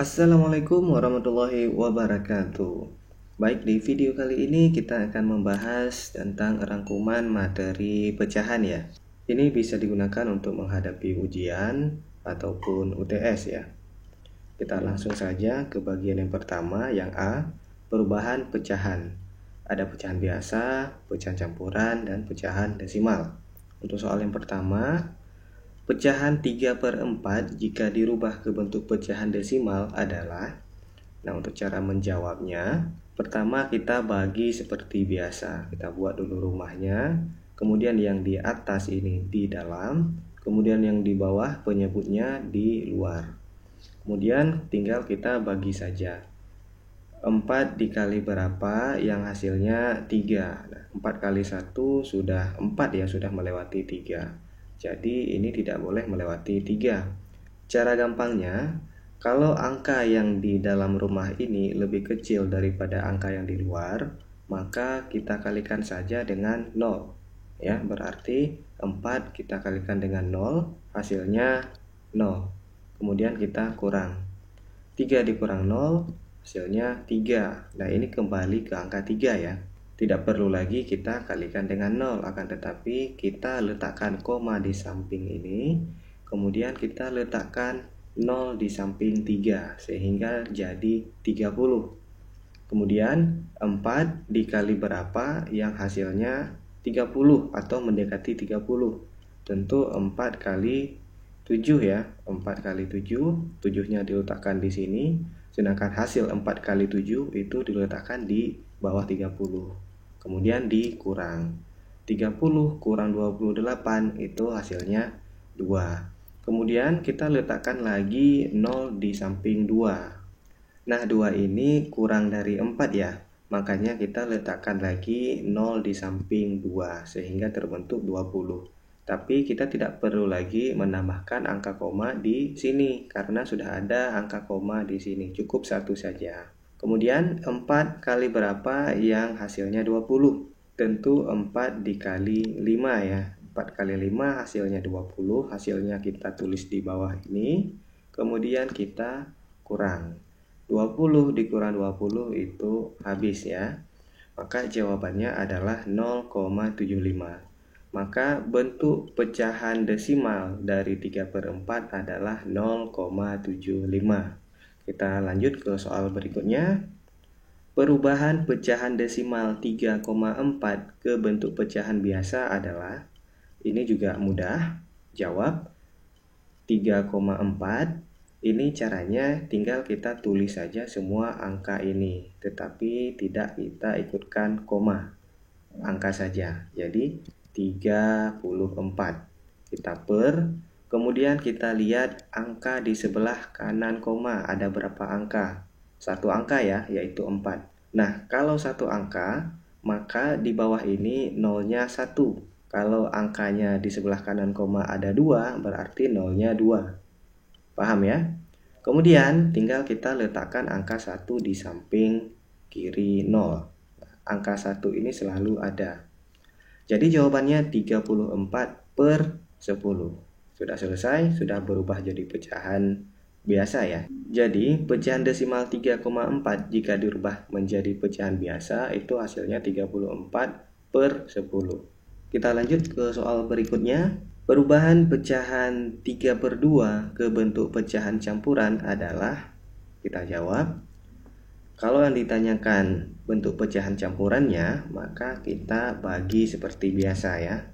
Assalamualaikum warahmatullahi wabarakatuh. Baik, di video kali ini kita akan membahas tentang rangkuman materi pecahan ya. Ini bisa digunakan untuk menghadapi ujian ataupun UTS ya. Kita langsung saja ke bagian yang pertama, yang A, perubahan pecahan. Ada pecahan biasa, pecahan campuran, dan pecahan desimal. Untuk soal yang pertama, pecahan 3/4 jika dirubah ke bentuk pecahan desimal adalah. Nah, untuk cara menjawabnya, pertama kita bagi seperti biasa. Kita buat dulu rumahnya, kemudian yang di atas ini di dalam, kemudian yang di bawah penyebutnya di luar. Kemudian tinggal kita bagi saja. 4 dikali berapa yang hasilnya 3. Nah, 4 kali 1 sudah 4 ya, sudah melewati 3. Jadi ini tidak boleh melewati 3. Cara gampangnya, kalau angka yang di dalam rumah ini lebih kecil daripada angka yang di luar, maka kita kalikan saja dengan 0. Ya, berarti 4 kita kalikan dengan 0, hasilnya 0. Kemudian kita kurang. 3 dikurang 0, hasilnya 3. Nah, ini kembali ke angka 3 ya. Tidak perlu lagi kita kalikan dengan 0, akan tetapi kita letakkan koma di samping ini, kemudian kita letakkan 0 di samping 3, sehingga jadi 30. Kemudian 4 dikali berapa yang hasilnya 30 atau mendekati 30. Tentu 4 kali 7 ya, 4 kali 7, 7-nya diletakkan di sini, sedangkan hasil 4 kali 7 itu diletakkan di bawah 30. Kemudian dikurang. 30 kurang 28 itu hasilnya 2. Kemudian kita letakkan lagi 0 di samping 2. Nah, 2 ini kurang dari 4 ya. Makanya kita letakkan lagi 0 di samping 2 sehingga terbentuk 20. Tapi kita tidak perlu lagi menambahkan angka koma di sini karena sudah ada angka koma di sini. Cukup 1 saja. Kemudian 4 kali berapa yang hasilnya 20? Tentu 4 dikali 5 ya. 4 kali 5 hasilnya 20. Hasilnya kita tulis di bawah ini. Kemudian kita kurang. 20 dikurang 20 itu habis ya. Maka jawabannya adalah 0,75. Maka bentuk pecahan desimal dari 3/4 adalah 0,75. Kita lanjut ke soal berikutnya. Perubahan pecahan desimal 3,4 ke bentuk pecahan biasa adalah. Ini juga mudah. Jawab 3,4. Ini caranya tinggal kita tulis saja semua angka ini, tetapi tidak kita ikutkan koma. Angka saja. Jadi 34. Kita per. Kemudian kita lihat angka di sebelah kanan koma ada berapa angka? 1 angka ya, yaitu 4. Nah, kalau 1 angka, maka di bawah ini nolnya 1. Kalau angkanya di sebelah kanan koma ada 2, berarti nolnya 2. Paham ya? Kemudian tinggal kita letakkan angka 1 di samping kiri 0. Angka 1 ini selalu ada. Jadi jawabannya 34/10. Sudah selesai, sudah berubah jadi pecahan biasa ya. Jadi pecahan desimal 3,4 jika dirubah menjadi pecahan biasa itu hasilnya 34/10. Kita lanjut ke soal berikutnya. Perubahan pecahan 3/2 ke bentuk pecahan campuran adalah. Kita jawab. Kalau yang ditanyakan bentuk pecahan campurannya, maka kita bagi seperti biasa ya.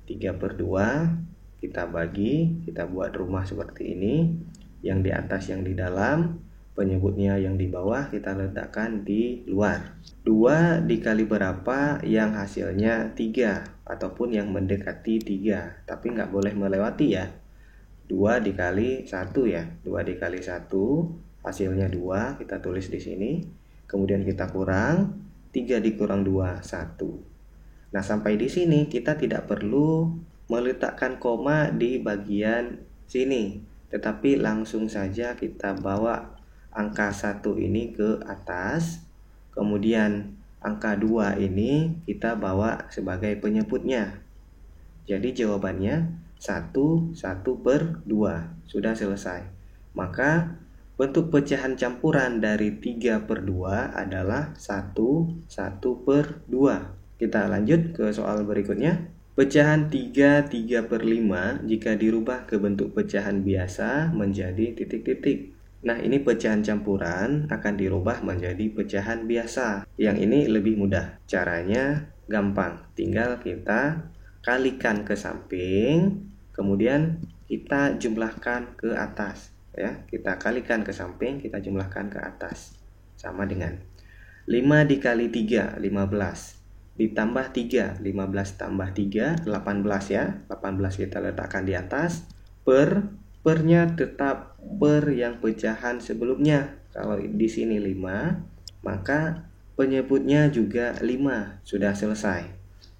3/2 kita bagi, kita buat rumah seperti ini. Yang di atas yang di dalam, penyebutnya yang di bawah kita letakkan di luar. 2 dikali berapa yang hasilnya 3 ataupun yang mendekati 3, tapi nggak boleh melewati ya. 2 dikali 1 ya. 2 dikali 1 hasilnya 2, kita tulis di sini. Kemudian kita kurang, 3 dikurang 2, 1. Nah, sampai di sini kita tidak perlu meletakkan koma di bagian sini, tetapi langsung saja kita bawa angka 1 ini ke atas, kemudian angka 2 ini kita bawa sebagai penyebutnya. Jadi jawabannya 1/2. Sudah selesai. Maka Bentuk pecahan campuran dari 3/2 adalah 1/2. Kita lanjut ke soal berikutnya. Pecahan 3/5 jika dirubah ke bentuk pecahan biasa menjadi titik-titik. Nah, ini pecahan campuran akan dirubah menjadi pecahan biasa. Yang ini lebih mudah. Caranya gampang. Tinggal kita kalikan ke samping, kemudian kita jumlahkan ke atas. Ya, kita kalikan ke samping, kita jumlahkan ke atas. Sama dengan 5 dikali 3, 15. Ditambah 3, 15 tambah 3, 18 ya. 18 kita letakkan di atas. Pernya tetap per yang pecahan sebelumnya. Kalau di sini 5, maka penyebutnya juga 5. Sudah selesai.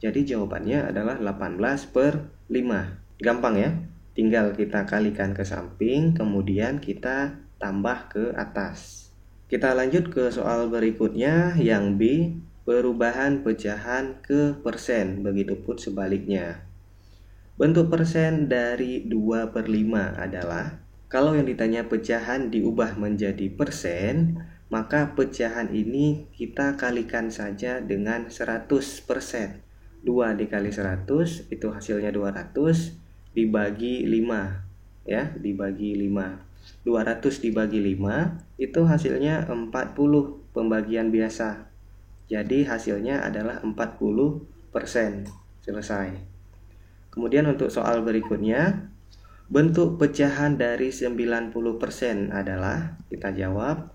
Jadi jawabannya adalah 18/5. Gampang ya. Tinggal kita kalikan ke samping, kemudian kita tambah ke atas. Kita lanjut ke soal berikutnya, yang B, perubahan pecahan ke persen, begitupun sebaliknya. Bentuk persen dari 2/5 adalah, kalau yang ditanya pecahan diubah menjadi persen, maka pecahan ini kita kalikan saja dengan 100%. 2 dikali 100 itu hasilnya 200 dibagi 5 ya, dibagi 5. 200 dibagi 5 itu hasilnya 40, pembagian biasa. Jadi hasilnya adalah 40%. Selesai. Kemudian untuk soal berikutnya, bentuk pecahan dari 90% adalah, kita jawab,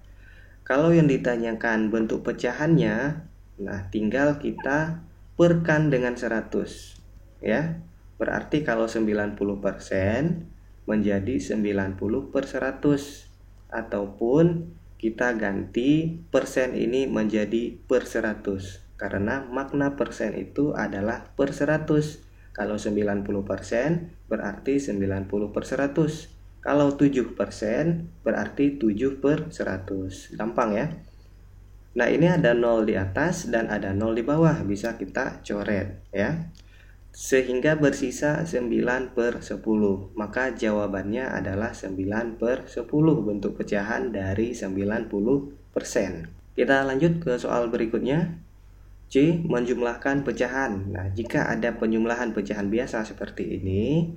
kalau yang ditanyakan bentuk pecahannya, nah tinggal kita perkan dengan 100 ya. Berarti kalau 90% menjadi 90/100, ataupun kita ganti persen ini menjadi per 100 karena makna persen itu adalah per 100. Kalau 90% berarti 90/100. Kalau 7% berarti 7/100. Gampang ya. Nah, ini ada 0 di atas dan ada 0 di bawah. Bisa kita coret ya. Sehingga bersisa 9/10. Maka jawabannya adalah 9/10 bentuk pecahan dari 90%. Kita lanjut ke soal berikutnya. C. Menjumlahkan pecahan. Nah, jika ada penjumlahan pecahan biasa seperti ini,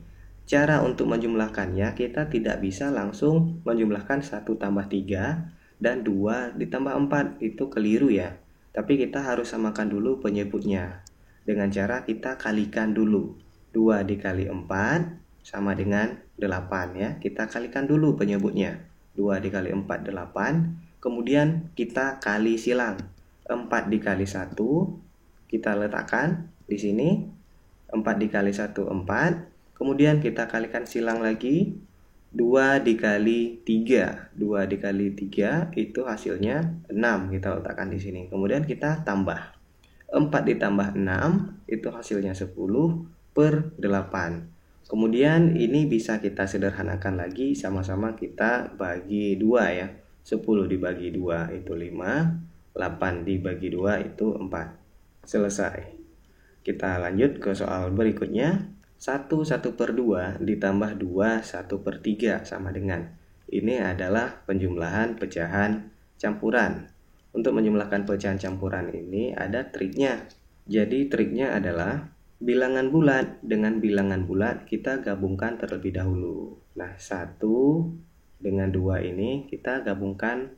cara untuk menjumlahkannya kita tidak bisa langsung menjumlahkan 1 tambah 3 dan 2 ditambah 4. Itu keliru ya. Tapi kita harus samakan dulu penyebutnya. Dengan cara kita kalikan dulu. 2 dikali 4 sama dengan 8 ya. Kita kalikan dulu penyebutnya. 2 dikali 4, 8. Kemudian kita kali silang. 4 dikali 1 kita letakkan di sini. 4 dikali 1, 4. Kemudian kita kalikan silang lagi. 2 dikali 3. 2 dikali 3 itu hasilnya 6. Kita letakkan di sini. Kemudian kita tambah. 4 ditambah 6 itu hasilnya 10/8. Kemudian ini bisa kita sederhanakan lagi. Sama-sama kita bagi 2 ya. 10 dibagi 2 itu 5. 8 dibagi 2 itu 4. Selesai. Kita lanjut ke soal berikutnya. 1/2 ditambah 2 1/3 sama dengan. Ini adalah penjumlahan pecahan campuran. Untuk menjumlahkan pecahan campuran ini ada triknya. Jadi triknya adalah bilangan bulat dengan bilangan bulat kita gabungkan terlebih dahulu. Nah, 1 dengan 2 ini kita gabungkan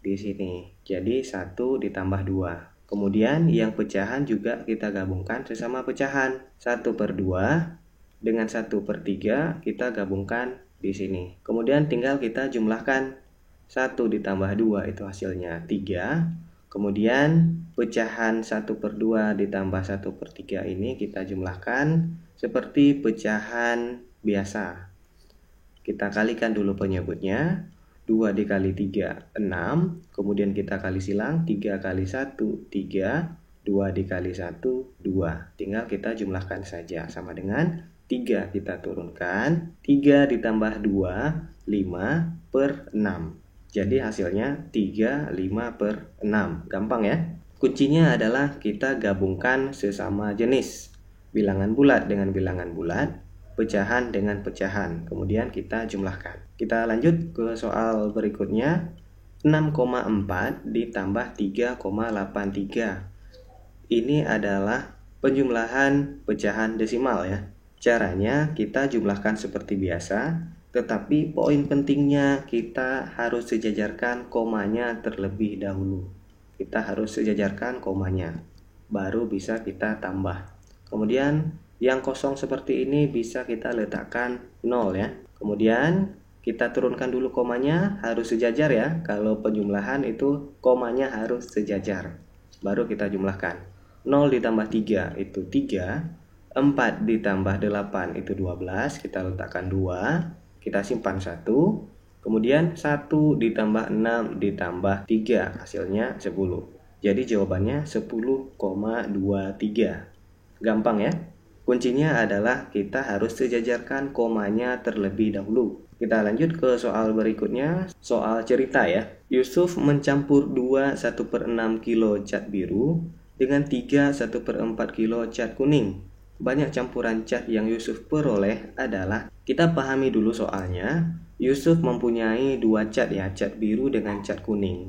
di sini. Jadi 1 ditambah 2. Kemudian yang pecahan juga kita gabungkan sesama pecahan. 1/2 dengan 1/3 kita gabungkan di sini. Kemudian tinggal kita jumlahkan. 1 ditambah 2 itu hasilnya 3. Kemudian pecahan 1/2 ditambah 1/3 ini kita jumlahkan seperti pecahan biasa. Kita kalikan dulu penyebutnya. 2 dikali 3, 6. Kemudian kita kali silang. 3 kali 1, 3. 2 dikali 1, 2. Tinggal kita jumlahkan saja. Sama dengan 3 kita turunkan. 3 ditambah 2, 5/6. Jadi hasilnya 3, 5/6. Gampang ya. Kuncinya adalah kita gabungkan sesama jenis. Bilangan bulat dengan bilangan bulat. pecahan dengan pecahan, kemudian kita jumlahkan. Kita lanjut ke soal berikutnya. 6,4 ditambah 3,83. Ini adalah penjumlahan pecahan desimal ya. Caranya kita jumlahkan seperti biasa, tetapi poin pentingnya kita harus sejajarkan komanya terlebih dahulu. Kita harus sejajarkan komanya, baru bisa kita tambah. Kemudian yang kosong seperti ini bisa kita letakkan 0 ya. Kemudian kita turunkan dulu komanya, harus sejajar ya. Kalau penjumlahan itu komanya harus sejajar, baru kita jumlahkan. 0 ditambah 3 itu 3, 4 ditambah 8 itu 12, kita letakkan 2, kita simpan 1. Kemudian 1 ditambah 6 ditambah 3, hasilnya 10. Jadi jawabannya 10,23. Gampang ya. Kuncinya adalah kita harus sejajarkan komanya terlebih dahulu. Kita lanjut ke soal berikutnya, soal cerita ya. Yusuf mencampur 2 1/6 kilo cat biru dengan 3 1/4 kilo cat kuning. Banyak campuran cat yang Yusuf peroleh adalah, kita pahami dulu soalnya. Yusuf mempunyai 2 cat ya, cat biru dengan cat kuning.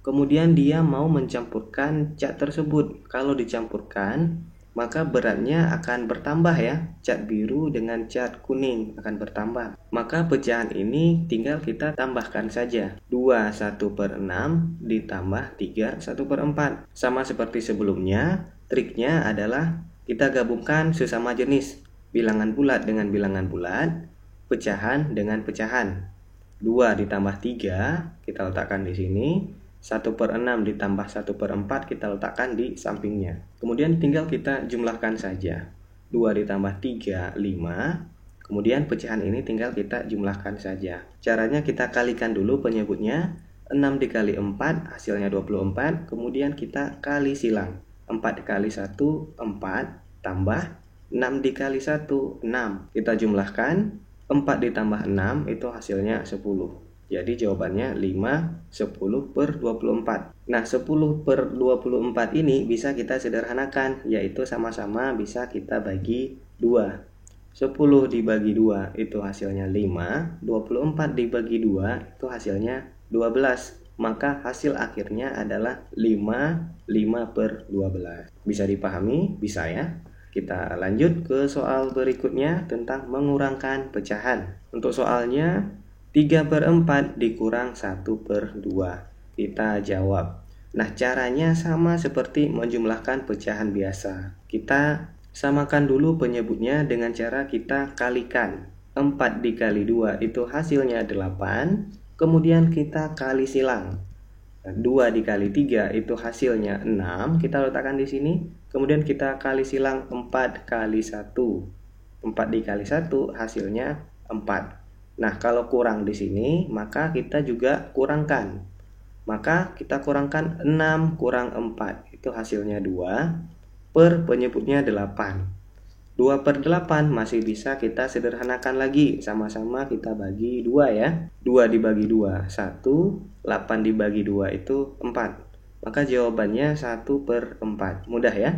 Kemudian dia mau mencampurkan cat tersebut. Kalau dicampurkan, maka beratnya akan bertambah ya. Cat biru dengan cat kuning akan bertambah. Maka pecahan ini tinggal kita tambahkan saja. 2 1/6 ditambah 3 1/4. Sama seperti sebelumnya, triknya adalah kita gabungkan sesama jenis. Bilangan bulat dengan bilangan bulat, pecahan dengan pecahan. 2 ditambah 3 kita letakkan di sini. 1/6 ditambah 1/4 kita letakkan di sampingnya. Kemudian tinggal kita jumlahkan saja. 2 ditambah 3, 5. Kemudian pecahan ini tinggal kita jumlahkan saja. Caranya kita kalikan dulu penyebutnya. 6 dikali 4 hasilnya 24. Kemudian kita kali silang. 4 dikali 1, 4. Tambah 6 dikali 1, 6. Kita jumlahkan. 4 ditambah 6 itu hasilnya 10. Jadi jawabannya 5, 10/24. Nah 10/24 ini bisa kita sederhanakan, yaitu sama-sama bisa kita bagi 2. 10 dibagi 2 itu hasilnya 5, 24 dibagi 2 itu hasilnya 12. Maka hasil akhirnya adalah 5/12. Bisa dipahami? Bisa ya. Kita lanjut ke soal berikutnya tentang mengurangkan pecahan. Untuk soalnya, 3/4 dikurang 1/2. Kita jawab. Nah, caranya sama seperti menjumlahkan pecahan biasa. Kita samakan dulu penyebutnya dengan cara kita kalikan. 4 dikali 2 itu hasilnya 8. Kemudian kita kali silang. 2 dikali 3 itu hasilnya 6. Kita letakkan di sini. Kemudian kita kali silang 4 kali 1. 4 dikali 1 hasilnya 4. Nah, kalau kurang di sini, maka kita juga kurangkan. Maka kita kurangkan 6 kurang 4. Itu hasilnya 2. Per penyebutnya 8. 2/8 masih bisa kita sederhanakan lagi. Sama-sama kita bagi 2 ya. 2 dibagi 2, 1. 8 dibagi 2 itu 4. Maka jawabannya 1/4. Mudah ya.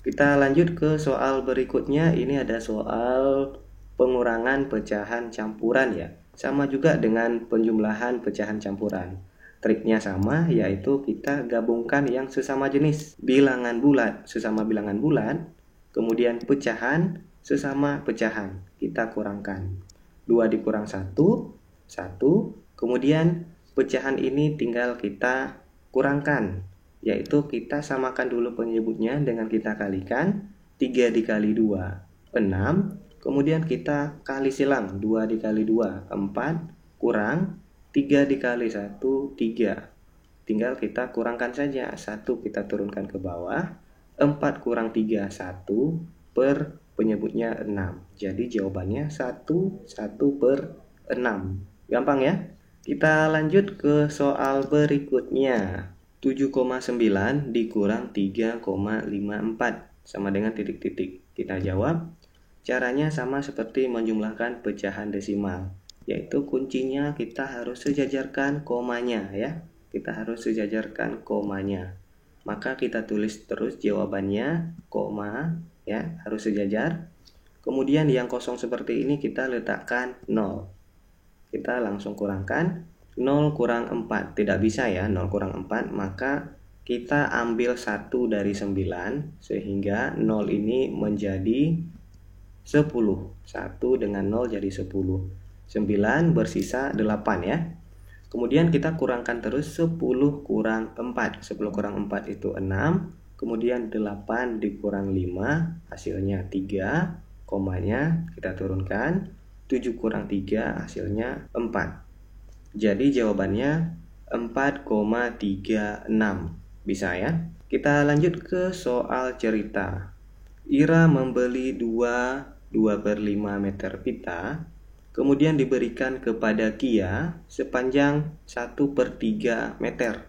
Kita lanjut ke soal berikutnya. Ini ada soal pengurangan pecahan campuran ya. Sama juga dengan penjumlahan pecahan campuran. Triknya sama, yaitu kita gabungkan yang sesama jenis. Bilangan bulat sesama bilangan bulat, kemudian pecahan sesama pecahan. Kita kurangkan. 2 dikurang 1, 1. Kemudian pecahan ini tinggal kita kurangkan, yaitu kita samakan dulu penyebutnya dengan kita kalikan. 3 dikali 2, 6. Kemudian kita kali silang. 2 dikali 2, 4. Kurang 3 dikali 1, 3. Tinggal kita kurangkan saja. 1 kita turunkan ke bawah. 4 kurang 3, 1. Per penyebutnya 6. Jadi jawabannya 1/6. Gampang ya. Kita lanjut ke soal berikutnya. 7,9 dikurang 3,54 sama dengan titik-titik. Kita jawab. Caranya sama seperti menjumlahkan pecahan desimal, yaitu kuncinya kita harus sejajarkan komanya ya. Kita harus sejajarkan komanya. Maka kita tulis terus jawabannya, koma ya, harus sejajar. Kemudian yang kosong seperti ini kita letakkan 0. Kita langsung kurangkan 0 kurang 4. Tidak bisa ya 0 kurang 4, maka kita ambil 1 dari 9 sehingga 0 ini menjadi 10. 1 dengan 0 jadi 10. 9 bersisa 8 ya. Kemudian kita kurangkan terus 10 kurang 4. 10 kurang 4 itu 6. Kemudian 8 dikurang 5 hasilnya 3. Komanya kita turunkan. 7 kurang 3 hasilnya 4. Jadi jawabannya 4,36. Bisa ya. Kita lanjut ke soal cerita. Ira membeli 2/5 meter pita, kemudian diberikan kepada Kia sepanjang 1/3 meter.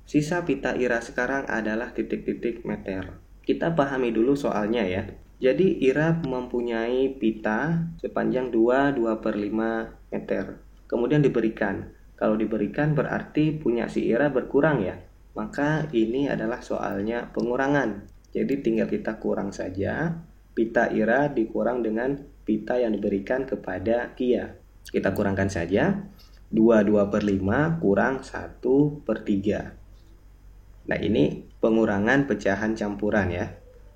Sisa pita Ira sekarang adalah titik-titik meter. Kita pahami dulu soalnya ya. Jadi Ira mempunyai pita sepanjang 2/5 meter. Kemudian diberikan. Kalau diberikan berarti punya si Ira berkurang ya. Maka ini adalah soalnya pengurangan. Jadi tinggal kita kurang saja. Pita Ira dikurang dengan pita yang diberikan kepada Kia. Kita kurangkan saja. 2/5 kurang 1/3. Nah ini pengurangan pecahan campuran ya.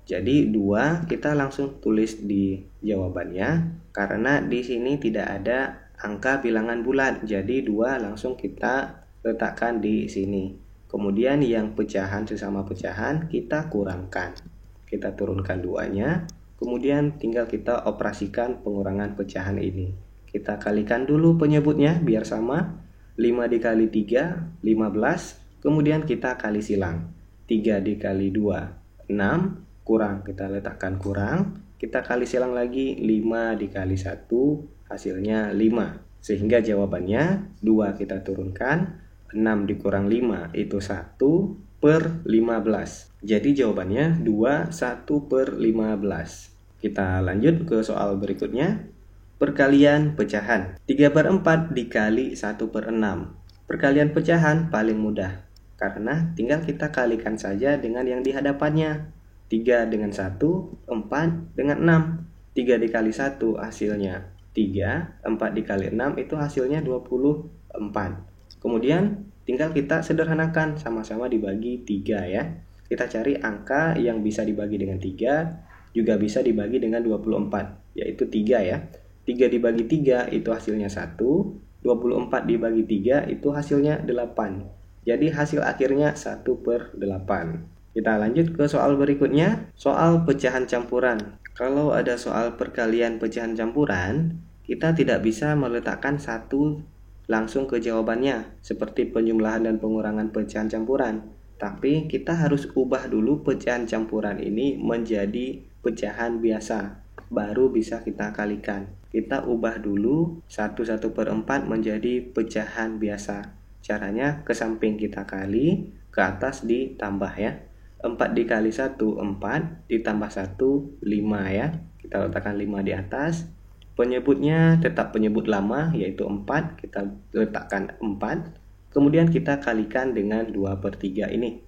Jadi 2 kita langsung tulis di jawabannya. Karena di sini tidak ada angka bilangan bulat. Jadi 2 langsung kita letakkan di sini. Kemudian yang pecahan sesama pecahan kita kurangkan. Kita turunkan 2-nya. Kemudian tinggal kita operasikan pengurangan pecahan ini. Kita kalikan dulu penyebutnya biar sama. 5 dikali 3, 15. Kemudian kita kali silang. 3 dikali 2, 6. Kurang, kita letakkan kurang. Kita kali silang lagi. 5 dikali 1, hasilnya 5. Sehingga jawabannya 2 kita turunkan. 6 dikurang 5 itu 1/15. Jadi jawabannya 2 1/15. Kita lanjut ke soal berikutnya. Perkalian pecahan. 3/4 dikali 1/6. Perkalian pecahan paling mudah. Karena tinggal kita kalikan saja dengan yang di hadapannya. 3 dengan 1, 4 dengan 6. 3 dikali 1 hasilnya 3. 4 dikali 6 itu hasilnya 24. Kemudian tinggal kita sederhanakan, sama-sama dibagi 3 ya. Kita cari angka yang bisa dibagi dengan 3, juga bisa dibagi dengan 24, yaitu 3 ya. 3 dibagi 3 itu hasilnya 1, 24 dibagi 3 itu hasilnya 8. Jadi hasil akhirnya 1/8. Kita lanjut ke soal berikutnya, soal pecahan campuran. Kalau ada soal perkalian pecahan campuran, kita tidak bisa meletakkan 1 langsung ke jawabannya, seperti penjumlahan dan pengurangan pecahan campuran. Tapi kita harus ubah dulu pecahan campuran ini menjadi pecahan biasa, baru bisa kita kalikan. Kita ubah dulu 1/4 menjadi pecahan biasa. Caranya ke samping kita kali, ke atas ditambah ya. 4 dikali 1, 4, ditambah 1, 5 ya. Kita letakkan 5 di atas. Penyebutnya tetap penyebut lama, yaitu 4. Kita letakkan 4. Kemudian kita kalikan dengan 2/3 ini.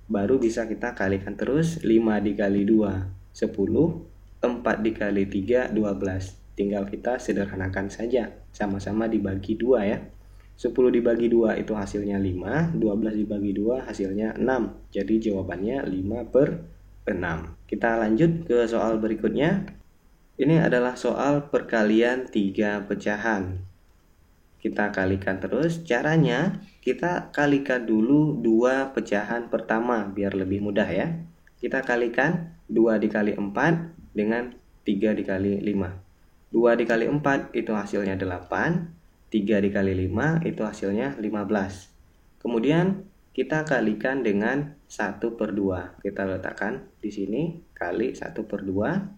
Baru bisa kita kalikan terus. 5 dikali 2, 10. 4 dikali 3, 12. Tinggal kita sederhanakan saja. Sama-sama dibagi 2 ya. 10 dibagi 2 itu hasilnya 5. 12 dibagi 2 hasilnya 6. Jadi jawabannya 5/6. Kita lanjut ke soal berikutnya. Ini adalah soal perkalian 3 pecahan. Kita kalikan terus. Caranya kita kalikan dulu 2 pecahan pertama biar lebih mudah ya. Kita kalikan 2 dikali 4 dengan 3 dikali 5. 2 dikali 4 itu hasilnya 8. 3 dikali 5 itu hasilnya 15. Kemudian kita kalikan dengan 1/2. Kita letakkan di sini kali 1/2.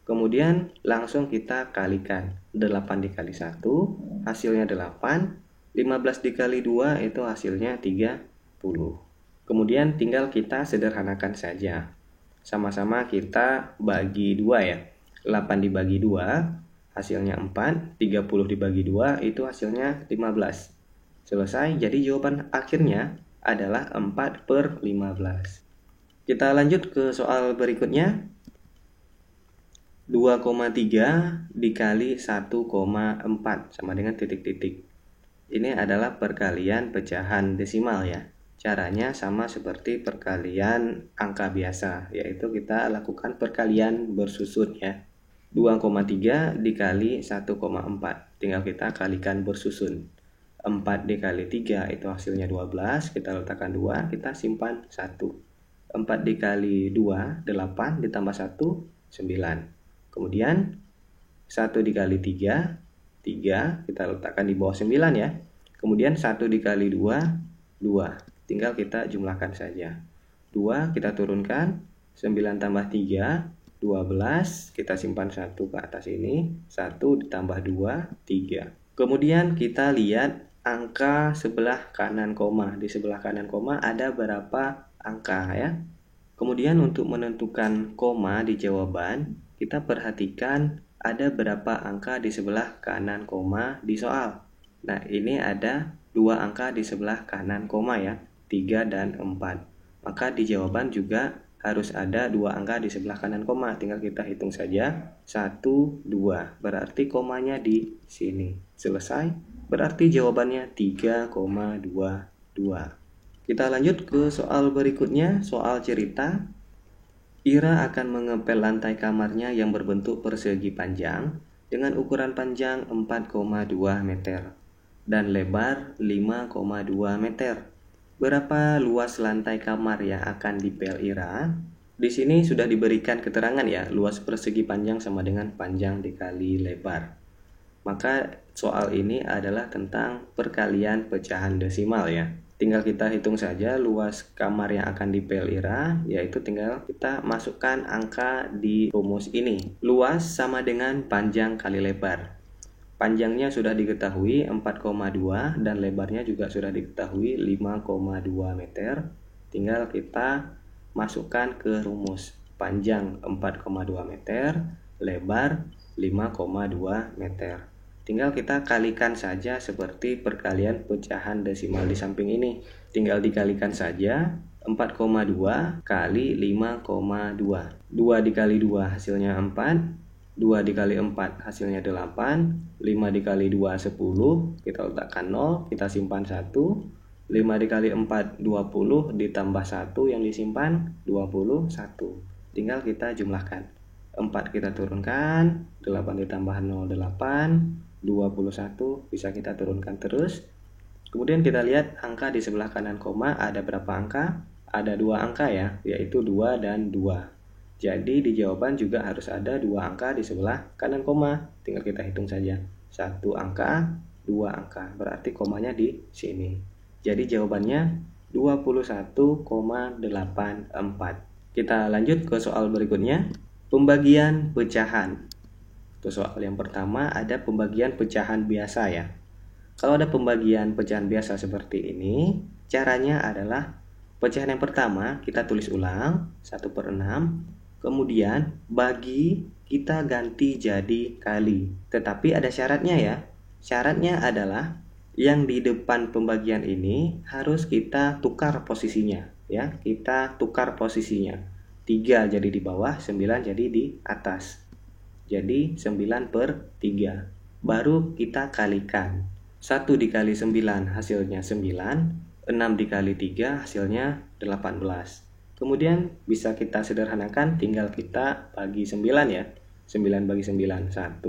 Kemudian langsung kita kalikan. 8 dikali 1 hasilnya 8. 15 dikali 2 itu hasilnya 30. Kemudian tinggal kita sederhanakan saja. Sama-sama kita bagi 2 ya. 8 dibagi 2 hasilnya 4. 30 dibagi 2 itu hasilnya 15. Selesai. Jadi jawaban akhirnya adalah 4/15. Kita lanjut ke soal berikutnya. 2 2,3 dikali 1,4 sama dengan titik-titik. Ini adalah perkalian pecahan desimal ya. Caranya sama seperti perkalian angka biasa, yaitu kita lakukan perkalian bersusun ya. 2,3 dikali 1,4, tinggal kita kalikan bersusun. 4 dikali 3 itu hasilnya 12, kita letakkan 2, kita simpan 1. 4 dikali 2, 8, ditambah 1, 9. Kemudian 1 dikali 3, 3, kita letakkan di bawah 9 ya. Kemudian 1 dikali 2, 2. Tinggal kita jumlahkan saja. 2 kita turunkan, 9 tambah 3, 12. Kita simpan 1 ke atas ini, 1 ditambah 2, 3. Kemudian kita lihat angka sebelah kanan koma. Di sebelah kanan koma ada berapa angka ya. Kemudian untuk menentukan koma di jawaban, kita perhatikan ada berapa angka di sebelah kanan koma di soal. Nah, ini ada 2 angka di sebelah kanan koma ya, 3 dan 4. Maka di jawaban juga harus ada 2 angka di sebelah kanan koma. Tinggal kita hitung saja, 1, 2. Berarti komanya di sini. Selesai. Berarti jawabannya 3,22. Kita lanjut ke soal berikutnya, soal cerita. Ira akan mengepel lantai kamarnya yang berbentuk persegi panjang dengan ukuran panjang 4,2 meter dan lebar 5,2 meter. Berapa luas lantai kamar yang akan dipel Ira? Di sini sudah diberikan keterangan ya, luas persegi panjang sama dengan panjang dikali lebar. Maka soal ini adalah tentang perkalian pecahan desimal ya. Tinggal kita hitung saja luas kamar yang akan dipel Ira, yaitu tinggal kita masukkan angka di rumus ini. Luas sama dengan panjang kali lebar. Panjangnya sudah diketahui 4,2 dan lebarnya juga sudah diketahui 5,2 meter. Tinggal kita masukkan ke rumus. Panjang 4,2 meter, lebar 5,2 meter. Tinggal kita kalikan saja seperti perkalian pecahan desimal di samping ini. Tinggal dikalikan saja 4,2 kali 5,2. 2 dikali 2 hasilnya 4. 2 dikali 4 hasilnya 8, 5 dikali 2 10, kita letakkan 0, kita simpan 1, 5 dikali 4 20, ditambah 1 yang disimpan 21. Tinggal kita jumlahkan. 4 kita turunkan, 8 ditambah 0 8, 21 bisa kita turunkan terus. Kemudian kita lihat angka di sebelah kanan koma ada berapa angka? Ada 2 angka ya, yaitu 2 dan 2. Jadi di jawaban juga harus ada 2 angka di sebelah kanan koma. Tinggal kita hitung saja. 1 angka, 2 angka. Berarti komanya di sini. Jadi jawabannya 21,84. Kita lanjut ke soal berikutnya. Pembagian pecahan. Untuk soal yang pertama ada pembagian pecahan biasa ya. Kalau ada pembagian pecahan biasa seperti ini, caranya adalah pecahan yang pertama kita tulis ulang 1/6. Kemudian bagi kita ganti jadi kali. Tetapi ada syaratnya ya. Syaratnya adalah yang di depan pembagian ini harus kita tukar posisinya ya. Kita tukar posisinya. 3 jadi di bawah, 9 jadi di atas. Jadi 9/3. Baru kita kalikan. 1 dikali 9 hasilnya 9. 6 dikali 3 hasilnya 18. Kemudian bisa kita sederhanakan, tinggal kita bagi 9 ya. 9 bagi 9 1,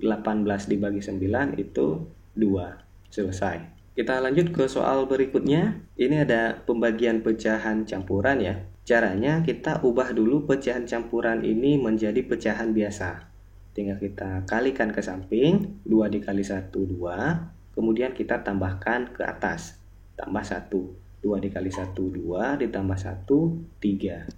18 dibagi 9 itu 2. Selesai. Kita lanjut ke soal berikutnya. Ini ada pembagian pecahan campuran ya. Caranya kita ubah dulu pecahan campuran ini menjadi pecahan biasa. Tinggal kita kalikan ke samping, 2 dikali 1 2. Kemudian kita tambahkan ke atas, tambah 1. 2 dikali 1 2, ditambah 1 3.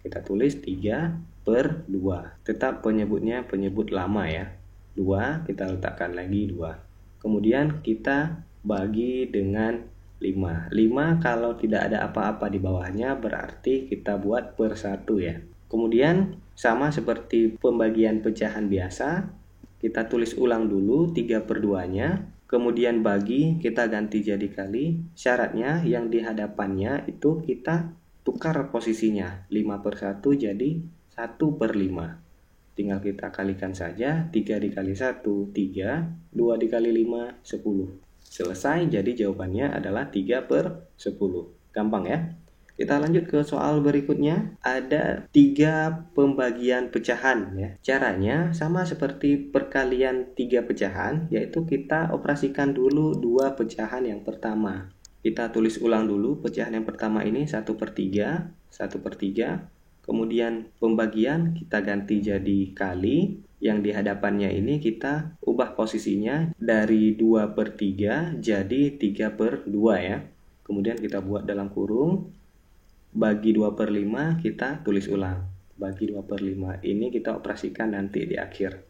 Kita tulis 3/2. Tetap penyebutnya penyebut lama ya. 2 kita letakkan lagi 2. Kemudian kita bagi dengan 5. 5 kalau tidak ada apa-apa di bawahnya berarti kita buat per 1 ya. Kemudian sama seperti pembagian pecahan biasa, kita tulis ulang dulu 3/2-nya. Kemudian bagi, kita ganti jadi kali. Syaratnya yang di hadapannya itu kita tukar posisinya. 5/1 jadi 1/5. Tinggal kita kalikan saja, 3 dikali 1, 3, 2 dikali 5, 10. Selesai, jadi jawabannya adalah 3/10. Gampang ya? Kita lanjut ke soal berikutnya. Ada 3 pembagian pecahan ya. Caranya sama seperti perkalian 3 pecahan, yaitu kita operasikan dulu 2 pecahan yang pertama. Kita tulis ulang dulu pecahan yang pertama ini 1/3, 1/3. Kemudian pembagian kita ganti jadi kali, yang di hadapannya ini kita ubah posisinya dari 2/3 jadi 3/2 ya. Kemudian kita buat dalam kurung, bagi 2/5 kita tulis ulang. Bagi 2/5 ini kita operasikan nanti di akhir.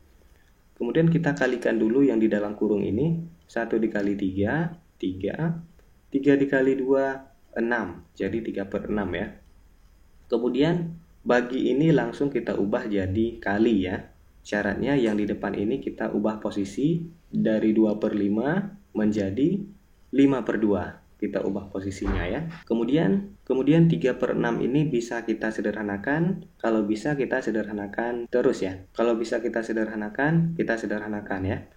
Kemudian kita kalikan dulu yang di dalam kurung ini, 1 dikali 3, 3, 3 dikali 2, 6, jadi 3/6 ya. Kemudian bagi ini langsung kita ubah jadi kali ya. Syaratnya yang di depan ini kita ubah posisi dari 2/5 menjadi 5/2. Kita ubah posisinya ya. Kemudian 3/6 ini bisa kita sederhanakan. Kalau bisa kita sederhanakan terus ya. Kalau bisa kita sederhanakan ya.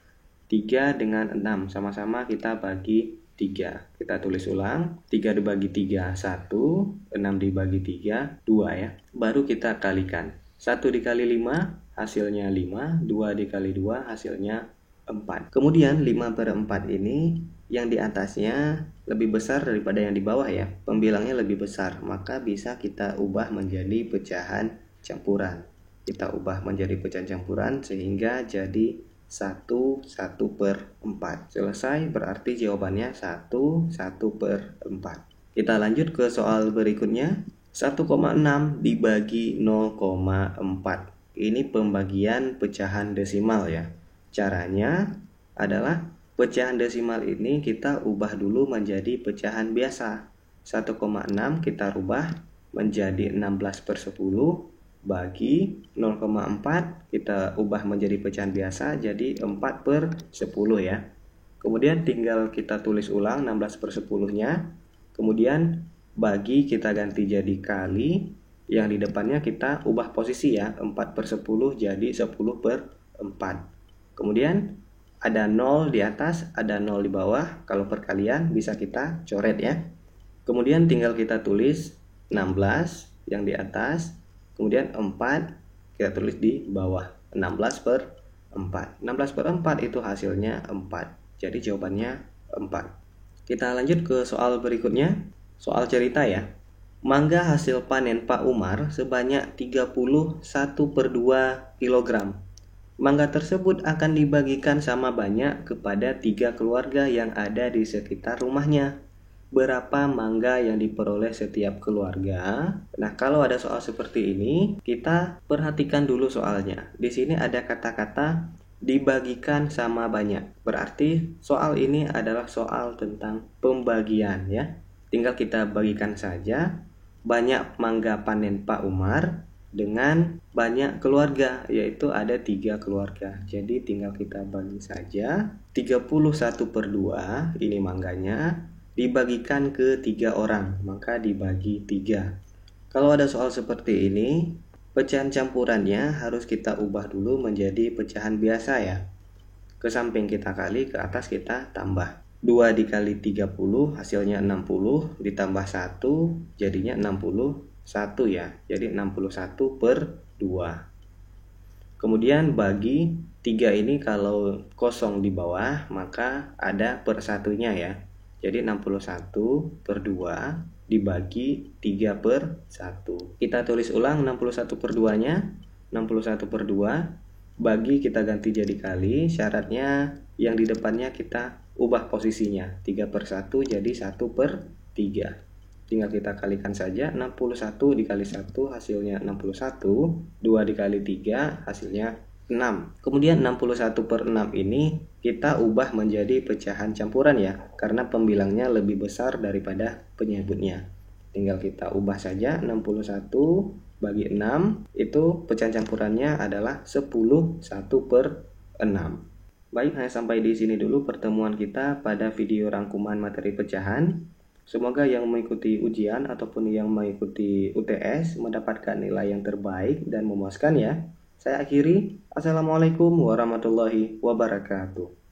3 dengan 6 sama-sama kita bagi 3. Kita tulis ulang, 3 dibagi 3, 1, 6 dibagi 3, 2 ya. Baru kita kalikan. 1 dikali 5, hasilnya 5, 2 dikali 2, hasilnya 4. Kemudian 5/4 ini yang di atasnya lebih besar daripada yang di bawah ya. Pembilangnya lebih besar, maka bisa kita ubah menjadi pecahan campuran. Kita ubah menjadi pecahan campuran sehingga jadi 1/4. Selesai, berarti jawabannya 1/4. Kita lanjut ke soal berikutnya. 1,6 dibagi 0,4. Ini pembagian pecahan desimal ya. Caranya adalah pecahan desimal ini kita ubah dulu menjadi pecahan biasa. 1,6 kita rubah menjadi 16/10. Bagi 0,4 kita ubah menjadi pecahan biasa jadi 4/10 ya. Kemudian tinggal kita tulis ulang 16/10 nya. Kemudian bagi kita ganti jadi kali, yang di depannya kita ubah posisi ya, 4/10 jadi 10/4. Kemudian ada 0 di atas, ada 0 di bawah. Kalau perkalian bisa kita coret ya. Kemudian tinggal kita tulis 16 yang di atas. Kemudian 4 kita tulis di bawah, 16/4. 16/4 itu hasilnya 4. Jadi jawabannya 4. Kita lanjut ke soal berikutnya. Soal cerita ya. Mangga hasil panen Pak Umar sebanyak 31/2 kg. Mangga tersebut akan dibagikan sama banyak kepada 3 keluarga yang ada di sekitar rumahnya. Berapa mangga yang diperoleh setiap keluarga? Nah, kalau ada soal seperti ini, kita perhatikan dulu soalnya. Di sini ada kata-kata dibagikan sama banyak. Berarti soal ini adalah soal tentang pembagian ya. Tinggal kita bagikan saja banyak mangga panen Pak Umar dengan banyak keluarga, yaitu ada 3 keluarga. Jadi tinggal kita bagi saja 31/2 ini mangganya dibagikan ke 3 orang, maka dibagi 3. Kalau ada soal seperti ini, pecahan campurannya harus kita ubah dulu menjadi pecahan biasa ya. Ke samping kita kali, ke atas kita tambah. 2 dikali 30 hasilnya 60, ditambah 1 jadinya 61 ya. Jadi 61/2. Kemudian bagi 3 ini kalau kosong di bawah maka ada per satunya ya. Jadi 61/2 dibagi 3/1. Kita tulis ulang 61/2 nya. 61/2 bagi kita ganti jadi kali. Syaratnya yang di depannya kita ubah posisinya. 3/1 jadi 1/3. Tinggal kita kalikan saja. 61 dikali 1 hasilnya 61. 2 dikali 3 hasilnya 6. Kemudian 61/6 ini kita ubah menjadi pecahan campuran ya, karena pembilangnya lebih besar daripada penyebutnya. Tinggal kita ubah saja. 61 bagi 6 itu pecahan campurannya adalah 10 1/6. Baik, hanya sampai di sini dulu pertemuan kita pada video rangkuman materi pecahan. Semoga yang mengikuti ujian ataupun yang mengikuti UTS mendapatkan nilai yang terbaik dan memuaskan ya. Saya akhiri. Assalamualaikum warahmatullahi wabarakatuh.